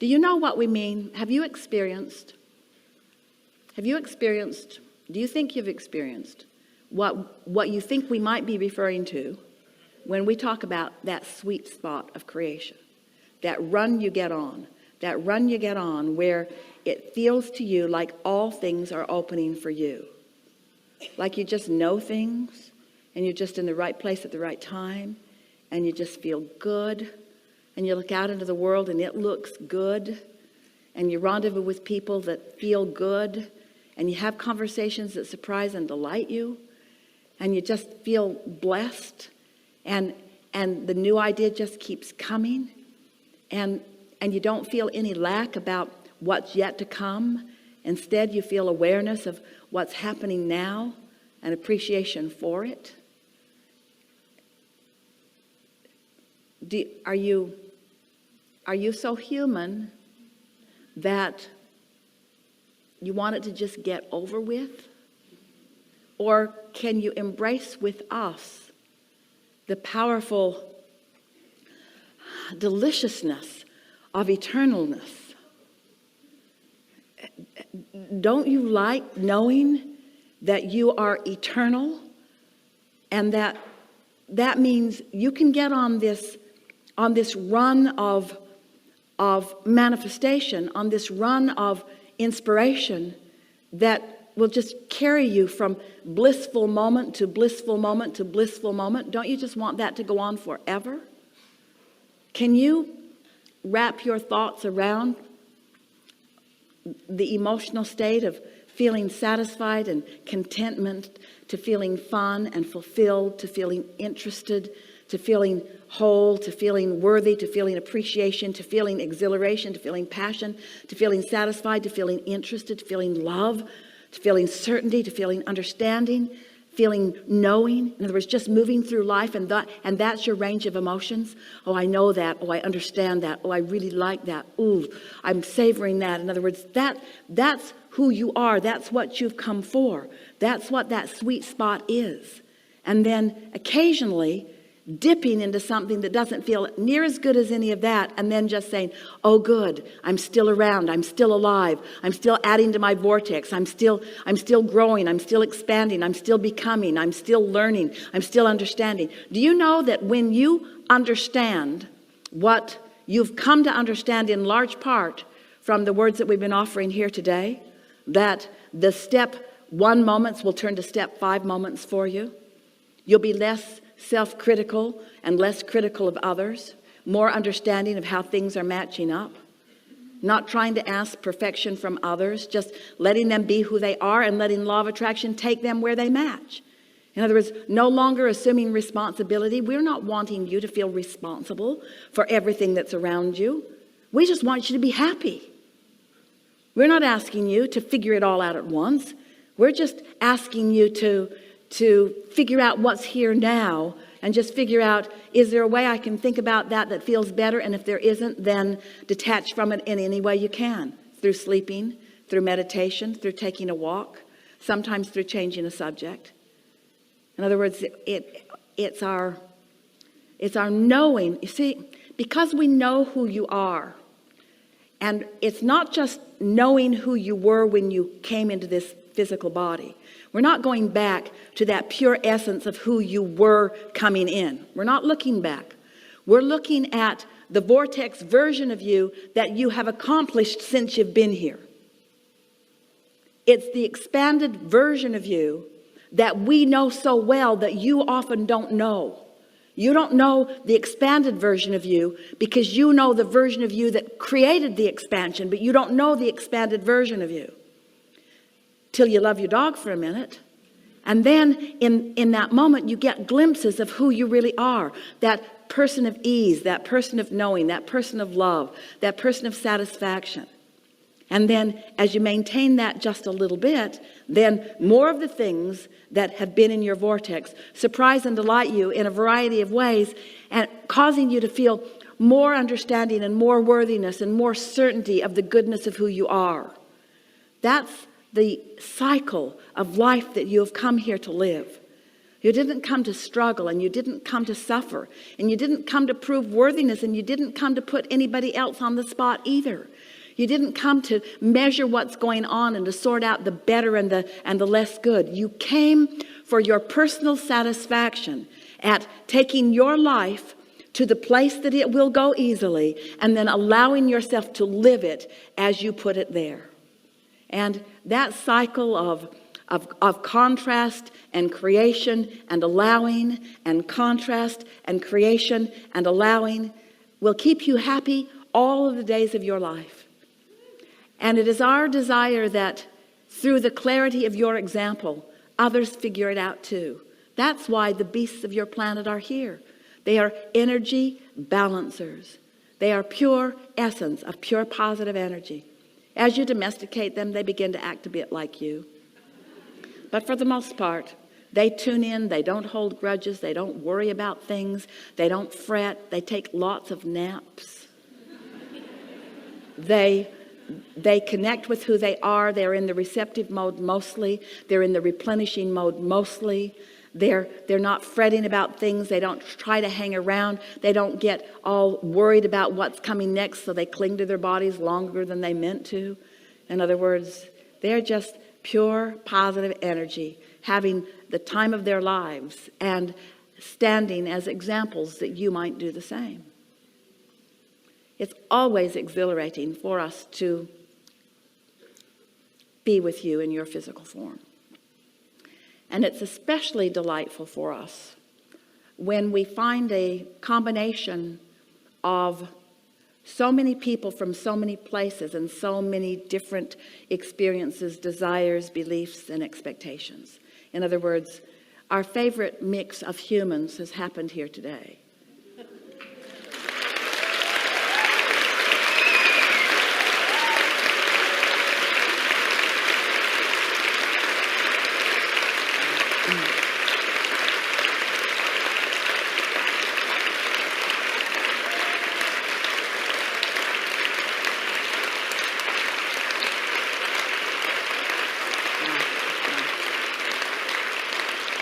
Do you know what we mean? Do you think you've experienced what you think we might be referring to when we talk about that sweet spot of creation? That run you get on where it feels to you like all things are opening for you. Like you just know things and you're just in the right place at the right time and you just feel good and you look out into the world and it looks good and you rendezvous with people that feel good and you have conversations that surprise and delight you and you just feel blessed and the new idea just keeps coming and you don't feel any lack about what's yet to come. Instead, you feel awareness of what's happening now and appreciation for it. Are you so human that you want it to just get over with? Or can you embrace with us the powerful deliciousness of eternalness? Don't you like knowing that you are eternal and that means you can get on this run of manifestation, on this run of inspiration that will just carry you from blissful moment to blissful moment to blissful moment? Don't you just want that to go on forever? Can you wrap your thoughts around the emotional state of feeling satisfied and contentment, to feeling fun and fulfilled, to feeling interested, to feeling whole, to feeling worthy, to feeling appreciation, to feeling exhilaration, to feeling passion, to feeling satisfied, to feeling interested, to feeling love, to feeling certainty, to feeling understanding, feeling knowing? In other words, just moving through life and that's your range of emotions. Oh, I know that. Oh, I understand that. Oh, I really like that. Ooh, I'm savoring that. In other words, that's who you are. That's what you've come for. That's what that sweet spot is. And then occasionally dipping into something that doesn't feel near as good as any of that, and then just saying, oh good, I'm still around, I'm still alive, I'm still adding to my vortex, I'm still growing, I'm still expanding, I'm still becoming, I'm still learning, I'm still understanding. Do you know that when you understand what you've come to understand in large part from the words that we've been offering here today, that the step 1 moments will turn to step 5 moments for you? You'll be less self-critical and less critical of others, more understanding of how things are matching up, not trying to ask perfection from others, just letting them be who they are and letting law of attraction take them where they match. In other words, no longer assuming responsibility. We're not wanting you to feel responsible for everything that's around you. We just want you to be happy. We're not asking you to figure it all out at once. We're just asking you to figure out what's here now and just figure out, is there a way I can think about that feels better? And if there isn't, then detach from it in any way you can, through sleeping, through meditation, through taking a walk, sometimes through changing a subject. In other words, it's our knowing. You see, because we know who you are, and it's not just knowing who you were when you came into this physical body. We're not going back to that pure essence of who you were coming in. We're not looking back. We're looking at the vortex version of you that you have accomplished since you've been here. It's the expanded version of you that we know so well that you often don't know. You don't know the expanded version of you because you know the version of you that created the expansion, but you don't know the expanded version of you till you love your dog for a minute. And then in that moment, you get glimpses of who you really are. That person of ease, that person of knowing, that person of love, that person of satisfaction. And then as you maintain that just a little bit, then more of the things that have been in your vortex surprise and delight you in a variety of ways, and causing you to feel more understanding and more worthiness and more certainty of the goodness of who you are. That's the cycle of life that you have come here to live. You didn't come to struggle, and you didn't come to suffer, and you didn't come to prove worthiness, and you didn't come to put anybody else on the spot either. You didn't come to measure what's going on and to sort out the better and the less good. You came for your personal satisfaction at taking your life to the place that it will go easily, and then allowing yourself to live it as you put it there. And that cycle of contrast and creation and allowing, and contrast and creation and allowing, will keep you happy all of the days of your life. And it is our desire that through the clarity of your example, others figure it out too. That's why the beasts of your planet are here. They are energy balancers. They are pure essence of pure positive energy. As you domesticate them, they begin to act a bit like you. But for the most part, they tune in, they don't hold grudges, they don't worry about things, they don't fret, they take lots of naps. They connect with who they are. They're in the receptive mode mostly. They're in the replenishing mode mostly. They're not fretting about things. They don't try to hang around. They don't get all worried about what's coming next, so they cling to their bodies longer than they meant to. In other words, they're just pure positive energy, having the time of their lives and standing as examples that you might do the same. It's always exhilarating for us to be with you in your physical form. And it's especially delightful for us when we find a combination of so many people from so many places and so many different experiences, desires, beliefs, and expectations. In other words, our favorite mix of humans has happened here today.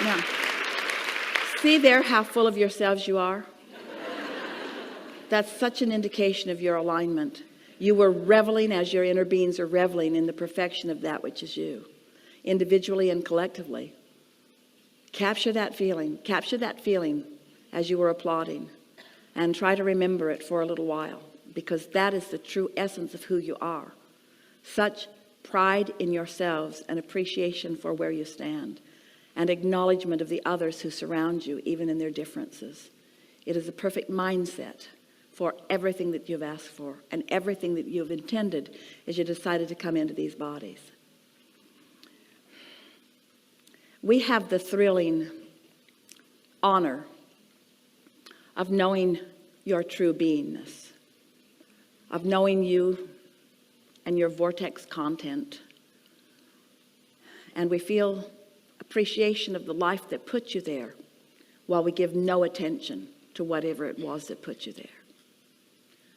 Now, see there how full of yourselves you are? That's such an indication of your alignment. You were reveling as your inner beings are reveling in the perfection of that which is you, individually and collectively. Capture that feeling as you were applauding, and try to remember it for a little while, because that is the true essence of who you are. Such pride in yourselves and appreciation for where you stand, and acknowledgement of the others who surround you, even in their differences. It is a perfect mindset for everything that you've asked for and everything that you've intended as you decided to come into these bodies. We have the thrilling honor of knowing your true beingness, of knowing you and your vortex content. And we feel appreciation of the life that put you there, while we give no attention to whatever it was that put you there.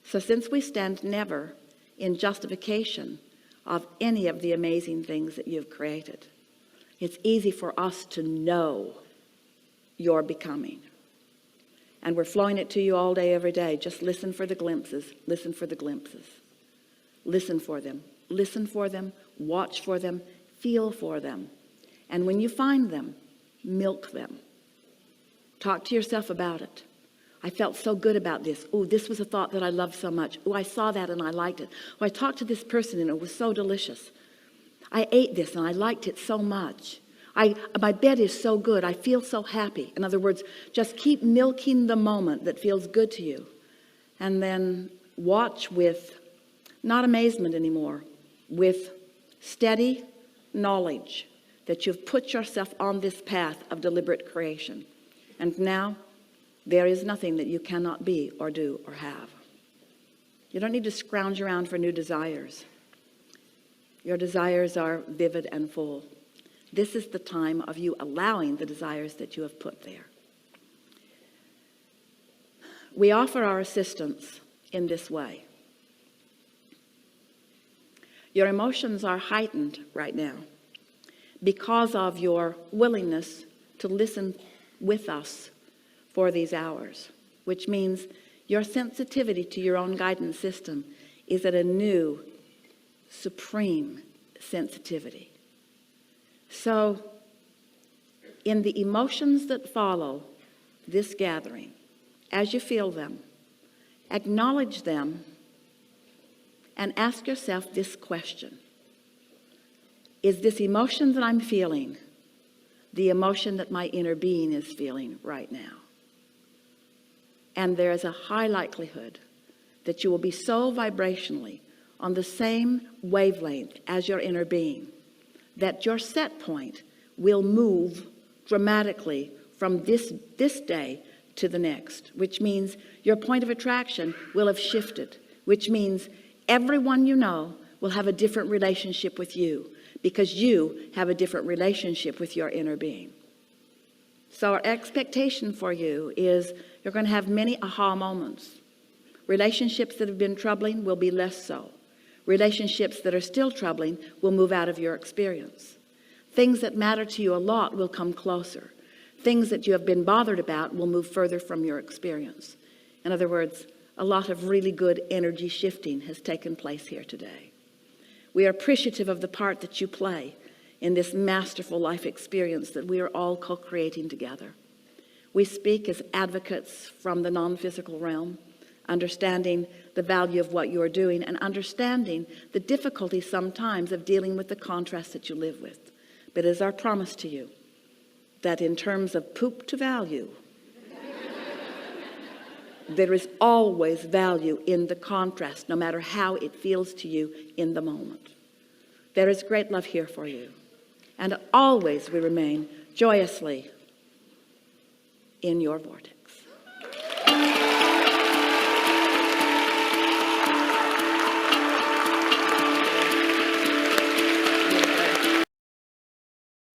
So since we stand never in justification of any of the amazing things that you've created, it's easy for us to know your becoming. And we're flowing it to you all day, every day. Just listen for the glimpses. Listen for the glimpses. Listen for them. Listen for them. Watch for them. Feel for them. And when you find them, milk them. Talk to yourself about it. I felt so good about this. Oh, this was a thought that I loved so much. Oh, I saw that and I liked it. Oh, I talked to this person and it was so delicious. I ate this and I liked it so much. My bed is so good. I feel so happy. In other words, just keep milking the moment that feels good to you. And then watch with, not amazement anymore, with steady knowledge that you've put yourself on this path of deliberate creation. And now, there is nothing that you cannot be or do or have. You don't need to scrounge around for new desires. Your desires are vivid and full. This is the time of you allowing the desires that you have put there. We offer our assistance in this way. Your emotions are heightened right now because of your willingness to listen with us for these hours, which means your sensitivity to your own guidance system is at a new, supreme sensitivity. So, in the emotions that follow this gathering, as you feel them, acknowledge them and ask yourself this question. Is this emotion that I'm feeling the emotion that my inner being is feeling right now? And there is a high likelihood that you will be so vibrationally on the same wavelength as your inner being that your set point will move dramatically from this day to the next, which means your point of attraction will have shifted, which means everyone you know will have a different relationship with you because you have a different relationship with your inner being. So our expectation for you is you're going to have many aha moments. Relationships that have been troubling will be less so. Relationships that are still troubling will move out of your experience. Things that matter to you a lot will come closer. Things that you have been bothered about will move further from your experience. In other words, a lot of really good energy shifting has taken place here today. We are appreciative of the part that you play in this masterful life experience that we are all co-creating together. We speak as advocates from the non-physical realm, understanding the value of what you are doing and understanding the difficulty sometimes of dealing with the contrast that you live with. But it is our promise to you that in terms of poop to value, there is always value in the contrast, no matter how it feels to you in the moment. There is great love here for you. And always we remain joyously in your vortex.